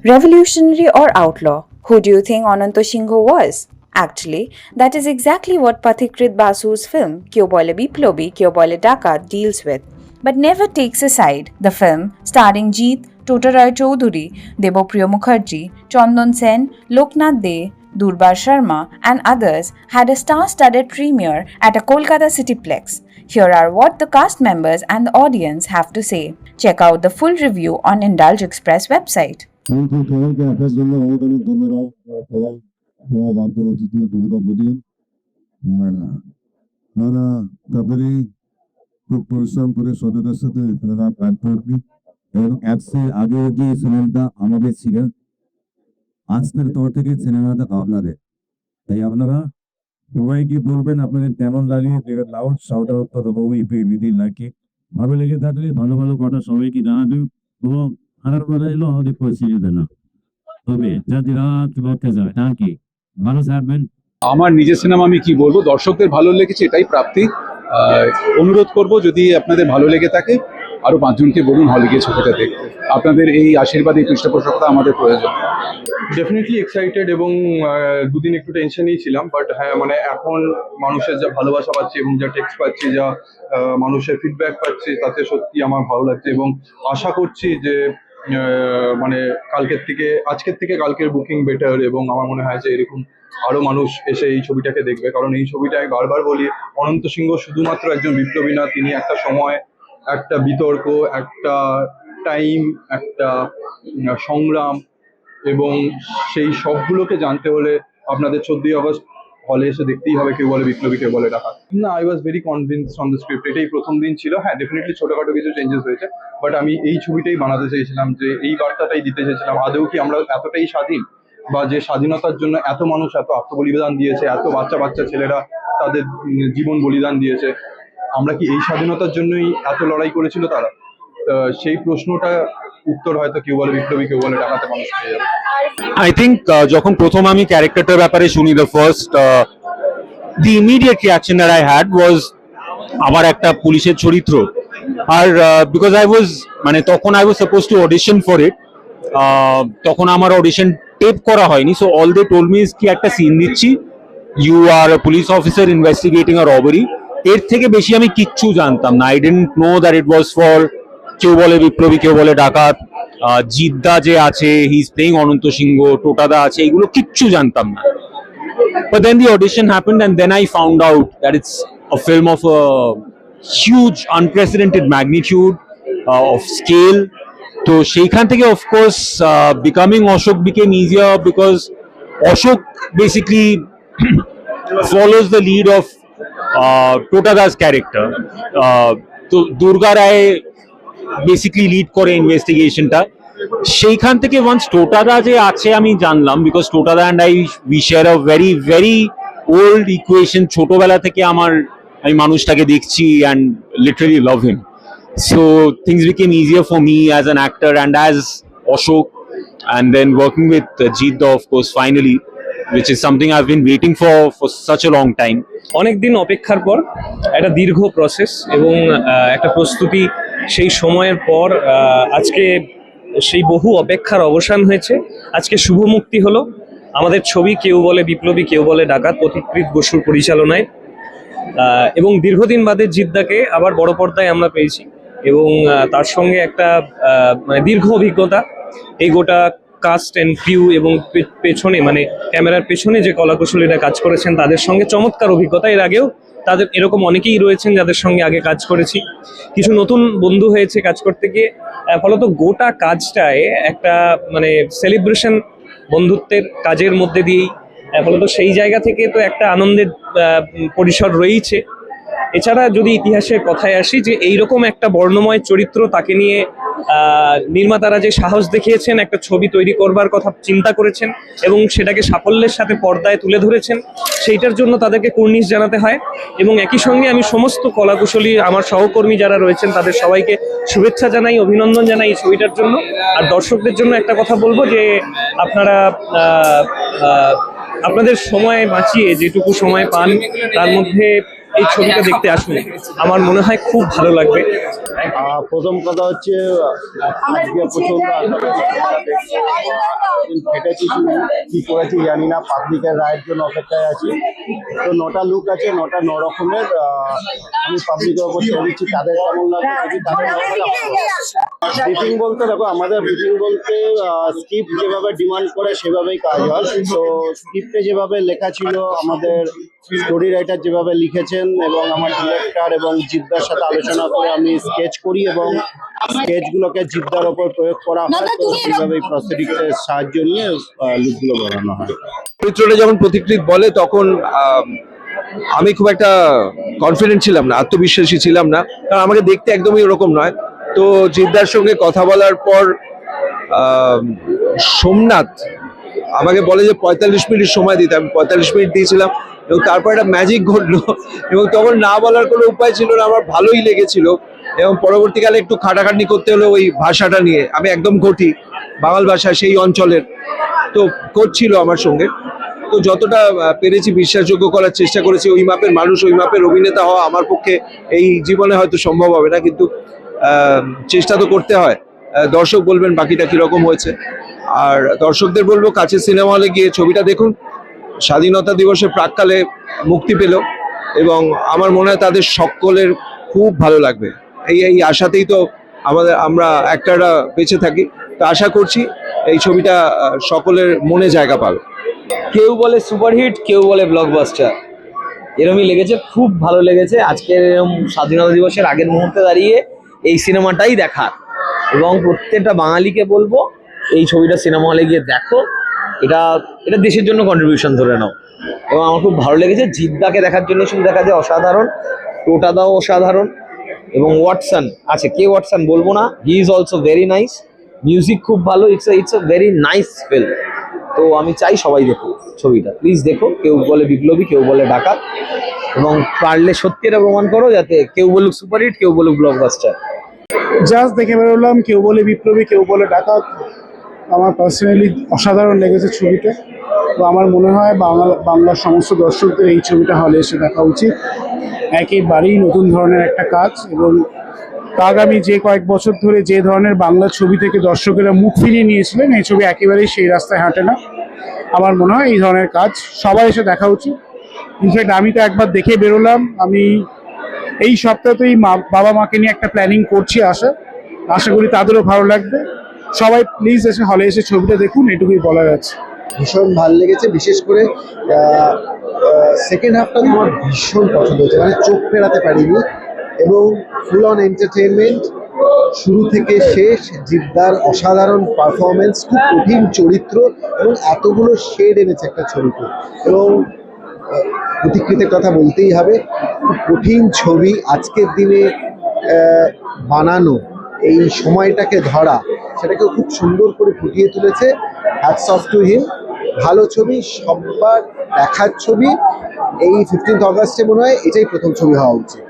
Revolutionary or outlaw? Who do you think Ananta Singho was? Actually, that is exactly what Pathikrit Basu's film Kyo Bole Biplobi Kyo Bole Dakat deals with, but never takes a side. The film, starring Jeet, Tota Roy Choudhury, Debopriya Mukherjee, Chandan Sen, Loknath De, Durbar Sharma, and others, had a star-studded premiere at a Kolkata Cityplex. Here are what the cast members and the audience have to say. Check out the full review on Indulge Express website. সবাইকে আসার জন্য অনেক ধন্যবাদ। সবাই বাধ্যর অতিথি দুর্গাপতি তারা তারপরেই খুব পরিশ্রম করে সততার সাথে তারা কাজ করবি এবং অ্যাপসের আগে যে সিনেমাটা আমাদের ছিল আজকের তর থেকে সিনেমাটা আপনাদের, তাই আপনারা সবাই কি বলবেন আপনাদের কেমন লাগে লাউড শাউট আউট কথা বলবো ইপিডি নাকি ভালো লেগে থাকলে ভালো ভালো কথা সবাইকে জানাবেন এবং খারাপ কথা এলো আমাদের পরিস্থিতি না তবে যদি রাত লড়তে যাবে নাকি ভালো থাকবেন। আমার নিজের সিনেমা আমি কি বলবো, দর্শকদের ভালো লেগেছে এটাই প্রাপ্তি। অনুরোধ করব যদি আপনাদের ভালো লেগে থাকে আরো 5 জনকে বলুন হলে গিয়ে ছবিটা দেখতে। আপনাদের এই আশীর্বাদ এই পৃষ্ঠপোষকতা আমাদের প্রয়োজন। ডেফিনেটলি এক্সাইটেড এবং দুদিন একটু টেনশনেই ছিলাম, বাট হ্যাঁ মানে এখন মানুষের যা ভালোবাসা পাচ্ছি এবং যা টেক্সট পাচ্ছি, যা মানুষের ফিডব্যাক পাচ্ছি, তাতে সত্যি আমার ভালো লাগছে এবং আশা করছি যে মানে আজকের থেকে কালকের বুকিং বেটার এবং আমার মনে হয় যে এরকম আরো মানুষ এসে এই ছবিটাকে দেখবে। কারণ এই ছবিটা আমি বারবার বলি, অনন্ত সিংহ শুধুমাত্র একজন বিপ্লবী না, তিনি একটা সময়, একটা বিতর্ক, একটা টাইম, একটা সংগ্রাম, এবং সেই সবগুলোকে জানতে হলে আপনাদের 14ই আগস্ট হলে এসে দেখতেই হবে কেউ বলে বিপ্লবী কেউ বলে ডাকাত। না, I was very convinced on the script. এটাই প্রথম দিন ছিল। হ্যাঁ, ডেফিনেটলি ছোটখাটো কিছু চেঞ্জেস হয়েছে, বাট আমি এই ছবিটাই বানাতে চেয়েছিলাম, যে এই বার্তাটাই দিতে চেয়েছিলাম। আদৌ কি আমরা এতটাই স্বাধীন, বা যে স্বাধীনতার জন্য এত মানুষ এত আত্মবলিদান দিয়েছে, এত বাচ্চা বাচ্চা ছেলেরা তাদের জীবন বলিদান দিয়েছে, আমরা কি এই স্বাধীনতার জন্যই এত লড়াই করেছিল তারা? সেই প্রশ্নটা উত্তর হয়তো কেউ বলে বিপ্লবী কেউ বলে ডাকাতে মানুষ পেয়ে যাবে। আই থিঙ্ক যখন প্রথম আমি ক্যারেক্টারটার ব্যাপারে শুনি, the immediate reaction that I had was আমার একটা পুলিশের চরিত্র। আর বিকজ তখন I was suppose to audition for it, তখন আমার অডিশন টেপ করা হয়নি। So all they told me is কি একটা সিন দিচ্ছি, you are a police officer investigating a robbery. এর থেকে বেশি আমি কিচ্ছু জানতাম না। I didn't know that it was for কেউ বলে বিপ্লবী কেউ বলে ডাকাত। জিদ্দা যে আছে, হি ইজ প্লেইং অনন্ত সিংহ, টোটাদা আছে, এগুলো কিচ্ছু জানতাম না। But then the audition happened and then I found out that it's a film of a huge, unprecedented magnitude, of scale. So sheikhan theke of course becoming Ashok became easier because Ashok basically follows the lead of Totada's character. So Durga Rai basically lead kore investigation ta. সেইখান থেকে once টোটাদা যে আছে আমি জানলাম, because টোটাদা and we share a very very old equation. ছোটবেলা থেকে আমি মানুষটাকে দেখছি and literally love him. So things became easier for me as an actor and as Ashok, and then working with Jeet of course finally, which is something I've been waiting for such a long time. অনেক দিন অপেক্ষার পর একটা দীর্ঘ process এবং একটা প্রস্তুতি, সেই সময়ের পর আজকে সেই বহু অপেক্ষার অবসান হয়েছে। আজকে শুভ মুক্তি হলো আমাদের ছবি কেউ বলে বিপ্লবী কেউ বলে ডাকাত, পথিকৃৎ বসুর পরিচালনায়, এবং দীর্ঘদিন বাদে জিদ্দাকে আবার বড় পর্দায় আমরা পেয়েছি এবং তার সঙ্গে একটা মানে দীর্ঘ অভিজ্ঞতা। এই গোটা কাস্ট অ্যান্ড ক্রিউ এবং পেছনে মানে ক্যামেরার পেছনে যে কলাকুশলীরা কাজ করেছেন তাদের সঙ্গে চমৎকার অভিজ্ঞতা। এর আগেও তাদের এরকম অনেকেই রয়েছেন যাদের সঙ্গে আগে কাজ করেছি, কিছু নতুন বন্ধু হয়েছে কাজ করতে গিয়ে। ফলত গোটা কাজটায় একটা মানে সেলিব্রেশন বন্ধুত্বের কাজের মধ্যে দিয়েই, ফলত সেই জায়গা থেকে তো একটা আনন্দের পরিসর রয়েছে। এছাড়া যদি ইতিহাসের কথায় আসি, যে এইরকম একটা বর্ণময় চরিত্র তাকে নিয়ে নির্মাতারা যে সাহস দেখিয়েছেন, একটা ছবি তৈরি করবার কথা চিন্তা করেছেন এবং সেটাকে সাফল্যের সাথে পর্দায় তুলে ধরেছেন, সেইটার জন্য তাদেরকে কুর্নিশ জানাতে হয়। এবং একই সঙ্গে আমি সমস্ত কলাকুশলী আমার সহকর্মী যারা রয়েছেন তাদের সবাইকে শুভেচ্ছা জানাই, অভিনন্দন জানাই এই ছবিটার জন্য। আর দর্শকদের জন্য একটা কথা বলবো, যে আপনারা আপনাদের সময় বাঁচিয়ে যেটুকু সময় পান তার মধ্যে এই ছবিটা দেখতে আসুন, আমার মনে হয় খুব ভালো লাগবে। প্রথম কথা হচ্ছে আজকে প্রচন্ড ফেটেছি, কি করেছি জানি না, পাবলিকের রায়ের জন্য অপেক্ষায় আছি। তো 9টা লুক আছে, 9টা 9 রকমের। আমি পাবলিকের ওপর ছেড়ে দিচ্ছি তাদের কেমন লাগে। ব্রিফিং বলতে দেখো, আমাদের ব্রিফিং বলতে স্ক্রিপ্ট যেভাবে ডিমান্ড করে সেভাবেই কাজ হয়। তো স্ক্রিপ্টে যেভাবে লেখা ছিল, আমাদের স্টোরি রাইটার যেভাবে লিখেছেন এবং আমার ডিরেক্টর এবং জিদ্দার সাথে আলোচনা করে আমি স্কেচ করি এবং স্কেচগুলোকে জিদ্দার ওপর প্রয়োগ করা হয়। তো সেইভাবেই প্রসিডিংয়ের সাহায্য নিয়ে লুকগুলো বানানো হয়। চরিত্রটা যখন প্রতিকৃত বলে তখন আমি খুব একটা কনফিডেন্ট ছিলাম না, আত্মবিশ্বাসী ছিলাম না, কারণ আমাকে দেখতে একদমই ওরকম নয়। তো জিদ্দার সঙ্গে কথা বলার পর সোমনাথ আমাকে বলে যে 45 মিনিট সময় দিতে, আমি 45 মিনিট দিয়েছিলাম এবং তারপর একটা ম্যাজিক ঘটলো এবং তখন না বলার কোনো উপায় ছিল না, আমার ভালোই লেগেছিল। এবং পরবর্তীকালে একটু খাটাখাটনি করতে হলো ওই ভাষাটা নিয়ে, আমি একদম ঘটি বাঙাল ভাষা সেই অঞ্চলের, তো করছিল আমার সঙ্গে। তো যতটা পেরেছি বিশ্বাসযোগ্য করার চেষ্টা করেছি। ওই মাপের মানুষ, ওই মাপের অভিনেতা হওয়া আমার পক্ষে এই জীবনে হয়তো সম্ভব হবে না, কিন্তু চেষ্টা তো করতে হয়। দর্শক বলবেন বাকিটা কিরকম হয়েছে। আর দর্শকদের বলবো কাছে সিনেমা হলে গিয়ে ছবিটা দেখুন। স্বাধীনতা দিবসের প্রাককালে মুক্তি পেল এবং আমার মনে হয় তাদের সকলের খুব ভালো লাগবে। এই আশাতেই তো আমরা অ্যাক্টররা বেঁচে থাকি। তো আশা করছি এই ছবিটা সকলের মনে জায়গা পাবে। কেউ বলে সুপারহিট, কেউ বলে ব্লকবাস্টার, এরমই লেগেছে, খুব ভালো লেগেছে। আজকের এরকম স্বাধীনতা দিবসের আগের মুহূর্তে দাঁড়িয়ে এই সিনেমাটাই দেখার, এবং প্রত্যেকটা বাঙালিকে বলবো এই ছবিটা সিনেমা হলে গিয়ে দেখো। এটা দেশের জন্য কন্ট্রিবিউশন ধরে নাও। এবং আমার খুব ভালো লেগেছে। জিদ্দাকে দেখার জন্য শুধু দেখা যায় অসাধারণ, টোটাদাও অসাধারণ, এবং ওয়াটসন আছে, কে ওয়াটসন বলবো না, he is also very nice. Music খুব ভালো, it's a very nice film. তো আমি চাই সবাই দেখো ছবিটা, প্লিজ দেখো। কেউ বলে বিপ্লবী, কেউ বলে ডাকাত, এবং পারলে সত্যি এটা প্রমাণ করো, যাতে কেউ বলুক সুপারহিট, কেউ বলুক ব্লকবাস্টার। জাস্ট দেখে বেরোলাম, কেউ বলে বিপ্লবী, কেউ বলে ডাকাত। আমার পার্সোনালি অসাধারণ লেগেছে ছবিটা। তো আমার মনে হয় বাংলার সমস্ত দর্শকদের এই ছবিটা হলে এসে দেখা উচিত। একেবারেই নতুন ধরনের একটা কাজ, এবং আগামী যে কয়েক বছর ধরে যে ধরনের বাংলা ছবি থেকে দর্শকেরা মুখ ফিরিয়ে নিয়েছিলেন, এই ছবি একেবারেই সেই রাস্তায় হাঁটে না। আমার মনে হয় এই ধরনের কাজ সবাই এসে দেখা উচিত। ইনফ্যাক্ট আমি তো একবার দেখে বেরোলাম। আমি এই সপ্তাহতেই বাবা মাকে নিয়ে একটা প্ল্যানিং করছি, আশা করি তাদেরও ভালো লাগবে। সবাই প্লিজ এসে হলে এসে ছবিটা দেখুন, এটুকুই বলার আছে। ভীষণ ভালো লেগেছে, বিশেষ করে সেকেন্ড হাফটা আমার ভীষণ পছন্দ হয়েছে, মানে চোখ ফেরাতে পারিনি। এবং ফুল অন এন্টারটেনমেন্ট শুরু থেকে শেষ। জিদ্দার অসাধারণ পারফরমেন্স, খুব কঠিন চরিত্র এবং এতগুলো শেড এনেছে একটা ছবিতে। এবং প্রতিকৃতের কথা বলতেই হবে, খুব কঠিন ছবি আজকের দিনে বানানো, এই সময়টাকে ধরা, সেটাকে খুব সুন্দর করে ফুটিয়ে তুলেছে। Hats off to him. ভালো ছবি, সবার দেখার ছবি। এই 15th অগাস্টে মনে হয় এটাই প্রথম ছবি হওয়া উচিত।